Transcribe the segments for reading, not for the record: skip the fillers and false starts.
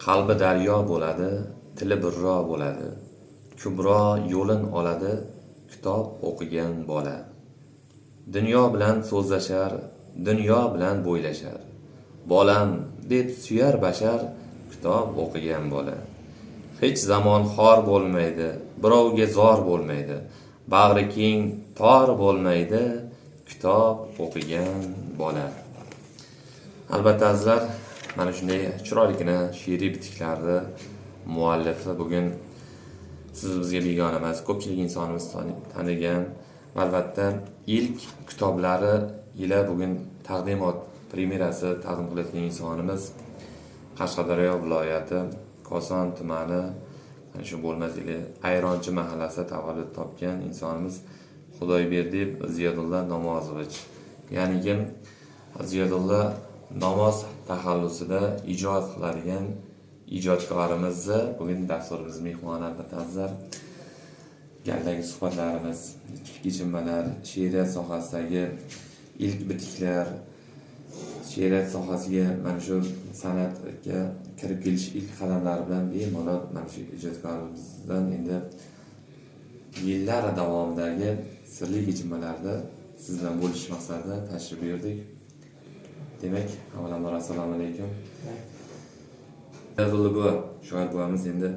Qalbi daryo bo'ladi, tili birro bo'ladi. Kubro yo'lin oladi, kitob o'qigan bola. Dunyo bilan so'zlashar, dunyo bilan bo'ylashar. Bolam deb suyar bashar, kitob o'qigan bola. Hech zamon xor bo'lmaydi, birovga zor bo'lmaydi. Bag'ri keng tor bo'lmaydi, kitob o'qigan bola. Albatta azizlar, mana shunday chiroyligina she'riy bitiklarni muallifi bugun siz bizga begona emas, ko'pchilik insonimiz tanigan, albatta ilk kitoblari ila bugun taqdimot premyerasi taqdim qilayotgan insonimiz Qashqadaryo viloyati Koson tumani shu bo'lmas ili Ayronchi mahallasida tavallud topgan insonimiz Xudoyberdiyev Ziyodulla Namozovich. Ya'ni kim Ziyodulla namoz taxallusida ijod qiladigan ijodkorimizni bugun dasturimiz mehmoni albatta. Galdagi suhbatlarimiz, kechinmalar, she'riyat sohasidagi ilk bitiklar, she'riyat sohasiga mana shu san'atga kirib kelish ilk qadamlari bilan bemalol mana shu ijodkorimizdan endi yillar davomidagi sirli kechinmalarda siz bilan bo'lish maqsadida tashrif buyurdik. Demak, avvalambor assalomu alaykum. Bu shoir buvamiz endi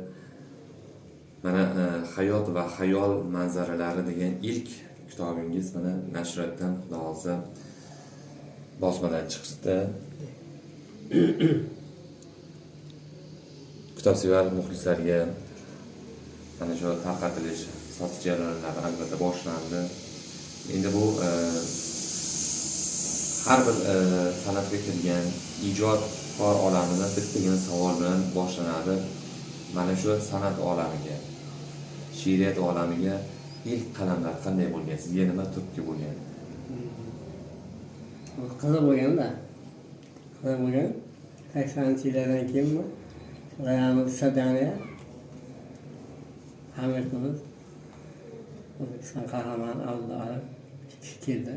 mana hayot va xayol manzaralari degan ilk kitobingiz mana nashriyotdan xudo xolsa bosmadan chiqdi. Kitobsevar muxlislarga mana shu tarqatilish, sotish jarayonlari albatta boshlandi. Endi bu har bir san'atga kirgan ijodkor olamida bittagina savol bilan boshlanadi. Mana shu san'at olamiga, she'riyat olamiga ilk qalamlar qanday bo'lgan? Sizga nima turtki bo'lgan? Qiziq bo'lganda. Qiziq bo'lgan. 80-yillardan keyinmi? Rayamiz Sadaniya. Hamitimiz. O'zbekiston qahramoni Abdulla keldi.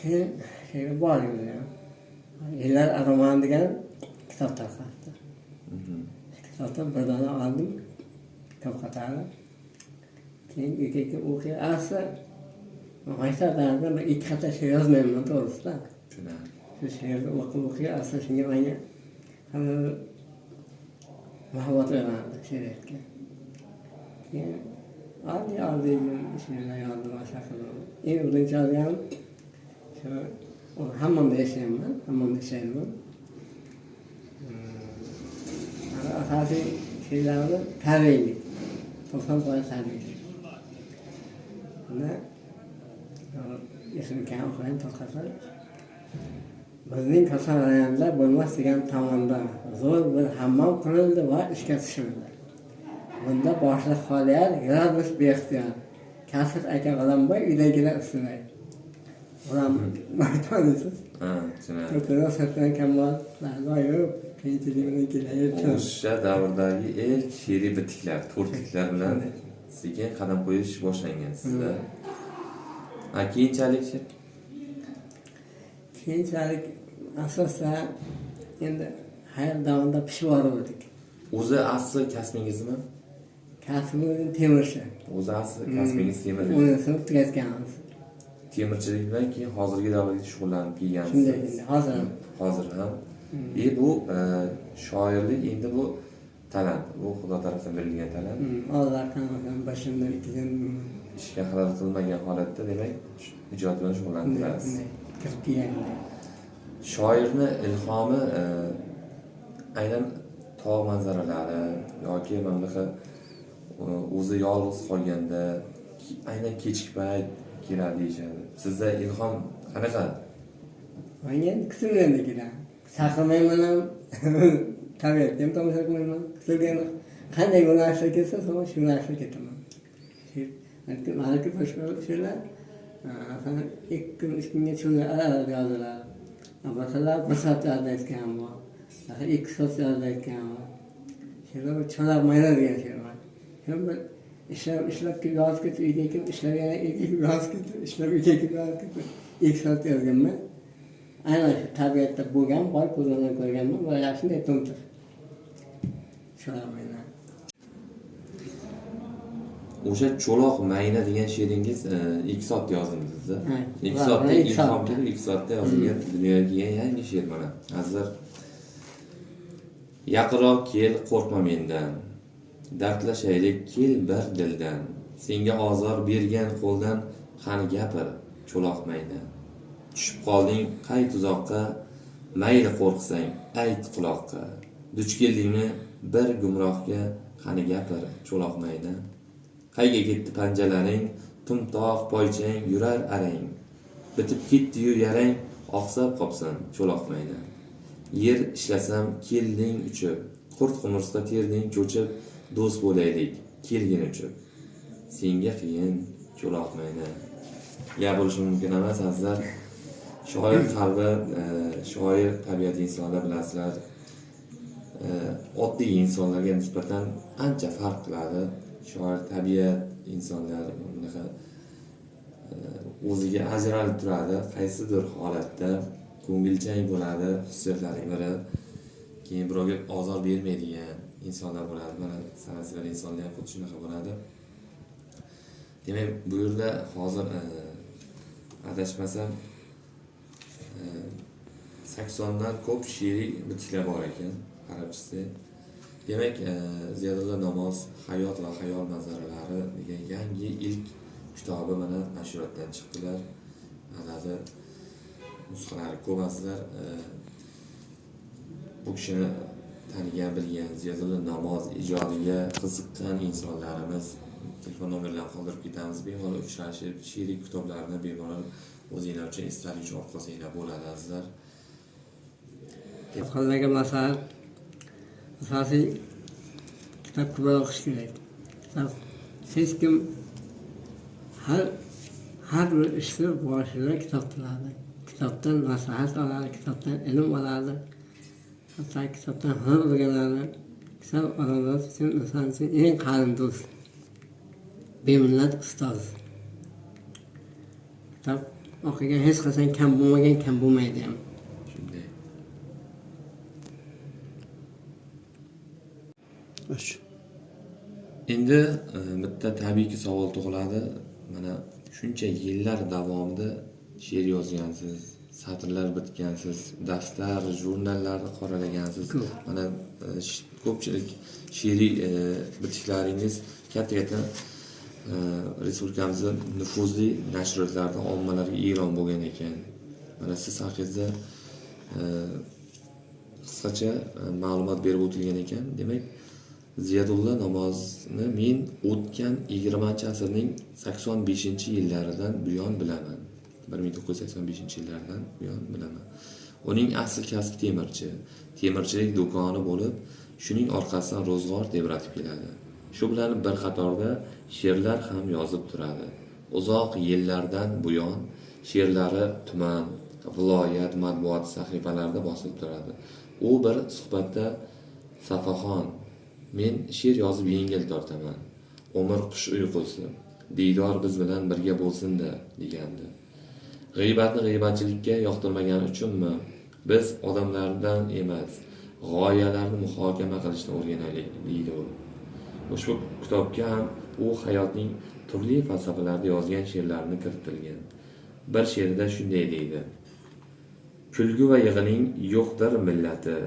Keyin she'rga bordik ham. Yillar roman degan kitob tarqatdi. Kitobdan bir dona oldim, kitob qatori. Keyin ikki o'qiy asli maktablarda men ikki qator she'r yozmayman to'g'risida. Shu she'rni o'qiy asli shunga menga muhabbat uyg'ondi she'riyatga. Keyin oddiy she'rlar yozdim mashaqilab. Eng birinchi olgan shu hammomda yashayman. Asosiy she'rlarni tarbiyaviy. 90% tarbiyaviy. Bunda ism kam o'qiyman to'xtatib. Bizning Koson rayonida bo'lmas degan tomonda zo'r bir hammom qurildi va ishga tushirildi. Bunda boshliq Xoliyar yurarmish beixtiyor. Kasr aka G'alamboy uydagilar ustida. Ularni tanisiz. To'g'ri satgan kamol, loyiq, qiyinchilik bilan kelayapti. O'sha davrdagi ilk she'riy bitiklar, to'rtliklar bilan sekin qadam qo'yish boshlangan sizda. Keyinchalik asosan endi hayot davomida pishib bordik. O'zi asli kasbingizmi? Kasbim temirchi. O'zi asli kasbingiz temirchi. Uni sinf tugatganmiz. Temirchilik bilan keyin hozirgi davrda shug'ullanib kelgansiz. Shunday, hozir ham. Bu shoirlik endi bu talant. Bu Xudo tomonidan berilgan talant. Alloh tomonidan boshimdan o'tgan ishga xalal qilmagan holatda demak ijod bilan shug'ullanasiz. Shoirni ilhomi aynan tog' manzaralari yoki mamlaqa o'zi yolg'iz qolganda aynan kechki payt keladi deyishadi. Sizda ilhom qanaqa? Menga kutilganda keladi. Saqlamayman ham, tabiatga ham tomosha qilmayman. Kutilganda qanday yo'nalishda kelsa, shu yo'nalishda ketaman. Malaka boshqa she'rlar ikki kun, 3 kunga cho'zilib yoziladi. Masalan, bir soat yozayotgan bor. 2 soat yozayotgan bor. She'rlar cho'lab mayda degan she'rlar. Ham bir ishlab kelib yozib ketib, uyga kelib ishlab yana uyga kelib yozib ketib, ishlab uyga kelib yozib ketib. 2 soat yozganman. aynan shu tabiatda bo'lgan, boy ko'zimdan ko'rganman, va shunday tumtiq. Shularman. O'sha cho'loq mayna degan she'ringiz ikki soatda yozdingiz-da. Ha, Ikki soatda ikki ilhom soatda. kelib, ikki soatda yozilgan dunyoga kelgan yangi she'r mana. Azizlar, yaqinroq kel, qo'rqma mendan. Dardlashaylik, kel bir dildan. Senga ozor bergan qo'ldan qani gapir, cho'loq mayna. Tushib qolding qay tuzoqqa, mayli qo'rqsang, ayt quloqqa. Duch keldingmi bir gumrohga, qani gapir, cho'loq mayna. Qayga ketdi panjalaring, tumtoq poychang yurar arang. Bitib ketdi-yu yarang, oqsab qopsan, cho'loq mayna. Yer ishlasam kelding uchib, qurt qumursqa terding cho'chib, do'st bo'laylik, kelgin uchib. Senga qiyin, cho'loq mayna. Gap bo'lishi mumkin emas, azizlar. Shoir qalbi, shoir tabiat insonlar bilasizlar. Oddiy insonlarga nisbatan ancha farq qiladi. Shoir tabiat insonlar bunaqa o'ziga ajralib turadi. Qaysidir holatda ko'ngilchan bo'ladi, xususiyatlarining biri. Keyin birovga ozor bermaydigan insonlar bo'ladi. Mana sanasizlar insonlar ham xuddi shunaqa bo'ladi. Demak, bu yerda hozir adashmasam 80 dan ko'p she'riy bitiklar bor ekan, qarab chiqsak. Demak, Ziyodulla Namoz hayot va xayol manzaralari degan yangi ilk kitobi mana nashriyotdan chiqdilar. Adadi nusxalari ko'p azizlar. Bu kishini tanigan, bilgan, Ziyodulla Namoz ijodiga qiziqqan insonlarimiz telefon nomerlarini qoldirib ketamiz. Bemalol uchrashib, she'riy kitoblarni bemalol o'zinglar uchun istalgan uchun olib qolsanglar bo'ladi azizlar. Qo'llarga maslahat asosiy kitob ko'proq o'qish kerak. Kitob hech kim har bir ishni boshida kitob qiladi. Kitobdan maslahat oladi, kitobdan ilm oladi. Hatto kitobdan hunar o'rganadi. Kitob odamlar uchun, inson uchun eng qalin do'st. Beminnat ustoz. Kitob o'qigan hech qachon kam bo'lmagan, kam bo'lmaydi ham. Shunday. Endi bitta tabiiyki savol tug'iladi. Mana shuncha yillar davomida she'r yozgansiz, satrlar bitgansiz, daftar, jurnallarni qoralagansiz. Mana ko'pchilik she'riy bitiklaringiz katta-katta respublikamizda nufuzli nashriyotlarda ommalarga e'lon bo'lgan ekan. Mana siz haqingizda qisqacha ma'lumot berib o'tilgan ekan. Demak, Ziyodulla Namozni men o'tgan 20-asrning 85-yillaridan buyon bilaman. 1985-yillardan buyon bilaman. Uning asl kasbi temirchi. Temirchilik do'koni bo'lib, shuning orqasidan ro'zg'or tebratib keladi. Shu bilan bir qatorda she'rlar ham yozib turadi. Uzoq yillardan buyon she'rlari tuman, viloyat matbuot sahifalarida bosilib turadi. U bir suhbatda Safaxon, men she'r yozib yengil tortaman. Umr qush uyqusi, diydor biz bilan birga bo'lsin-da degandi. G'iybatni g'iybatchilikka yoqtirmagani uchunmi biz odamlardan emas, g'oyalarni muhokama qilishni o'rganaylik deydi u. Ushbu kitobga ham u hayotning turli falsafalarida yozgan she'rlarini kiritilgan. Bir she'rida shunday deydi: kulgu va yig'ining yo'qdir millati,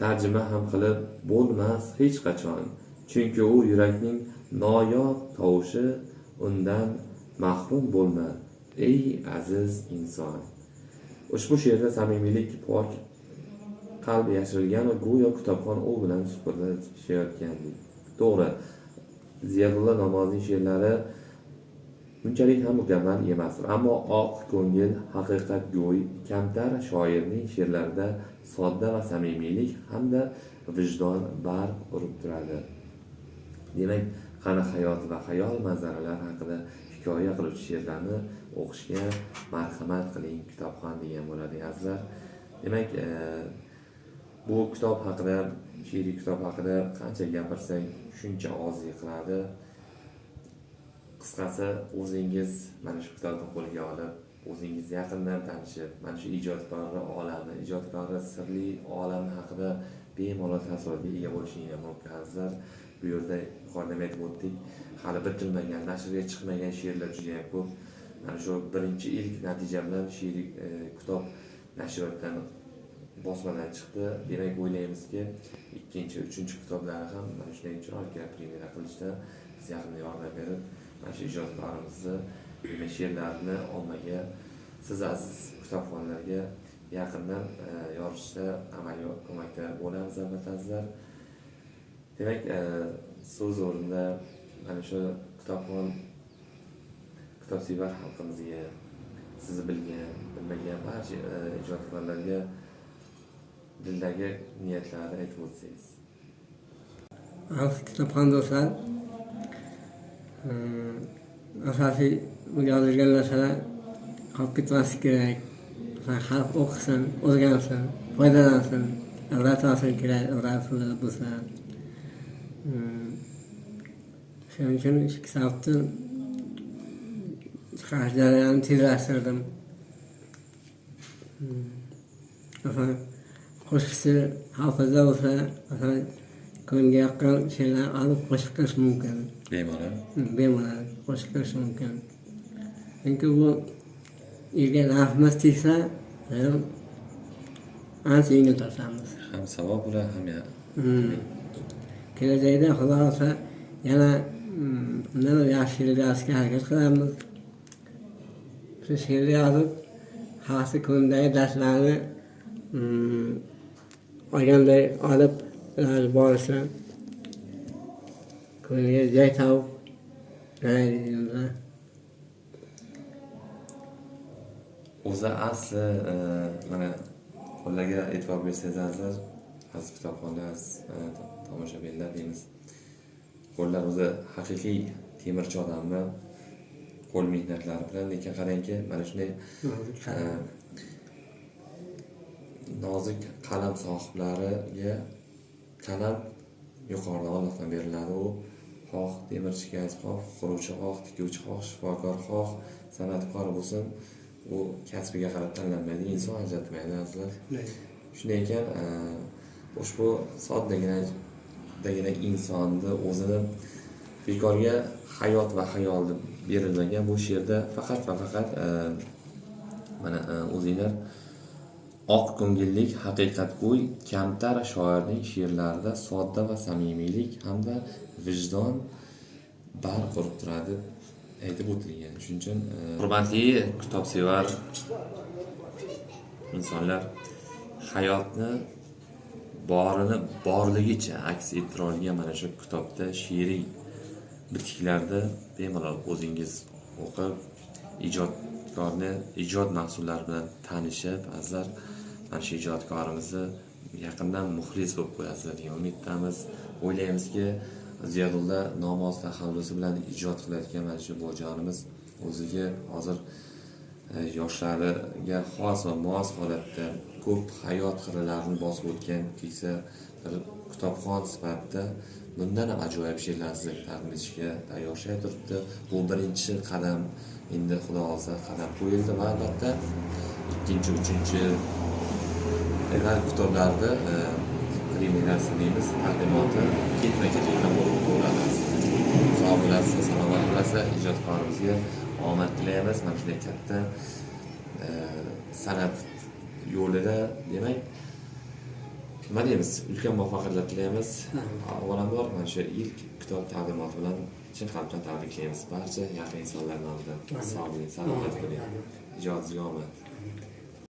tarjima ham qilib bo'lmas hech qachon, chunki u yurakning noyob tovushi, undan mahrum bo'lma ey aziz inson. Ushbu she'rda samimiylik, pok qalb yashirilgan va go'yo kitobxon u bilan suhbatlashayotgandek. To'g'ri, Ziyodulla Namozning she'rlari bunchalik ham mukammal emas, ammo oq ko'ngil, haqiqatgo'y, kamtar shoirning she'rlarida sodda va samimiylik hamda vijdon barq urib turadi. Demak, qani hayot va xayol manzaralari haqida hikoya qiluvchi she'rlarni o'qishga marhamat qiling, kitobxon degan bo'ladi azizlar. Demak, bu kitob haqida, she'riy kitob haqida qancha gapirsak shuncha oz yiqiladi. Qisqasi, o'zingiz mana shu kitobni qo'lga olib o'zingiz yaqindan tanishib, mana shu ijodkorni olami, ijodkorni sirli olami haqida bemalol taassurotga ega bo'lishingiz mumkin. Azizlar, bu yerda yuqorida aytib o'tdik, hali bitilmagan, nashrga chiqmagan she'rlar juda ham ko'p. Mana shu birinchi ilk natija bilan she'riy kitob nashriyotdan bosmadan chiqdi. Demak, o'ylaymizki, ikkinchi, uchinchi kitoblari ham mana shunday chiroyli premyera qilishda biz yaqinda yordam berib, mana shu ijodkorimizni she'rlarini ommaga, siz aziz kitobxonlarga yaqindan yorishda amaliy ko'makda bo'lamiz albatta azizlar. Demak, so'z o'rnida mana shu kitobsevar xalqimizga, sizni bilmagan barcha ijodkorlarga dildagi niyatlarni aytib o'tsangiz. Aziz kitobxon do'stlar, asosiy yozilgan narsalar qolib ketmaslik kerak. Xalq o'qisin, o'rgansin, foydalansin, ibrat olsin kerak, ibrat bo'lsa. Shuning uchun shu kitobni chiqarish jarayonini tezlashtirdim. Qo'shiqchi hofizda bo'lsa, ko'ngilga yoqqan she'rlar olib qo'shiq qilish mumkin. Bemalol qo'shiq qilish mumkin. Chunki bu yerga nafimiz tegsa, ancha yengil tortamiz. Ham savob bo'ladi, ham kelajakda xudo xohlasa yana undan yaxshi she'rlar yozishga harakat qilamiz. Shu she'rni yozib, xalqni ko'nglidagi darslarni olganday olib borishsa, ko'ngliga joy topib yuradi. O'zi asli mana qo'llarga e'tibor bersangiz azizlar, aziz kitobxonlar, tomoshabinlar deymiz. Qo'llar o'zi haqiqiy temirchi odamni qo'l mehnatlari bilan, lekin qarangki, mana shunday nozik qalam sohiblariga qalam yuqoridan Allohdan beriladi. U xoh temirchiga, xoh quruvchi, xoh tikuvchi, xoh shifokor, xoh san'atkor bo'lsin, u kasbiga qarab tanlanmaydi, inson ajratmaydi azizlar. Shunday ekan, ushbu soddagina insonni o'zini bekorga hayot va xayolni berilmagan bu she'rda faqat va faqat mana o'zinglar oq ko'ngillik, haqiqatgo'y, kamtar shoirning she'rlarida sodda va samimiylik hamda vijdon barq urib turadi aytib o'tilgan. Shuning uchun hurmatli kitobsevar insonlar, hayotni borligicha aks ettira olgan mana shu kitobda she'riy bitiklarda bemalol o'zingiz o'qib, ijodkorni ijod mahsullari bilan tanishib, azizlar, mana shu ijodkorimizni yaqindan muxlis bo'lib qo'yasizlar degan umiddamiz. O'ylaymizki, Ziyodulla nomoz taxallusi bilan ijod qilayotgan mana shu bojonimiz o'ziga hozir yoshlariga xos va mos holatda ko'p hayot qirralarini bosib o'tgan keksa bir kitobxon sifatida bundan ham ajoyib she'rlar sizlarga taqdim etishga tayyorlashib turibdi. Bu birinchi qadam, endi xudo xohlasa qadam qo'yildi va albatta ikkinchi, uchinchi kitoblarda premyerasi deymiz, taqdimoti ketma-ket bo'lib bo'ladi. Sog' bo'lasiz, salomat bo'lasiz, ijodkorimizga omad tilaymiz. Mana shunday katta san'at yo'lida, demak, nima deymiz, ulkan muvaffaqiyatlar tilaymiz. Avvalambor mana shu ilk kitob taqdimoti bilan chin qalbdan tabriklaymiz barcha yaqin insonlar nomidan. Sog' bo'ling, salomat bo'ling. Ijodingizga omad.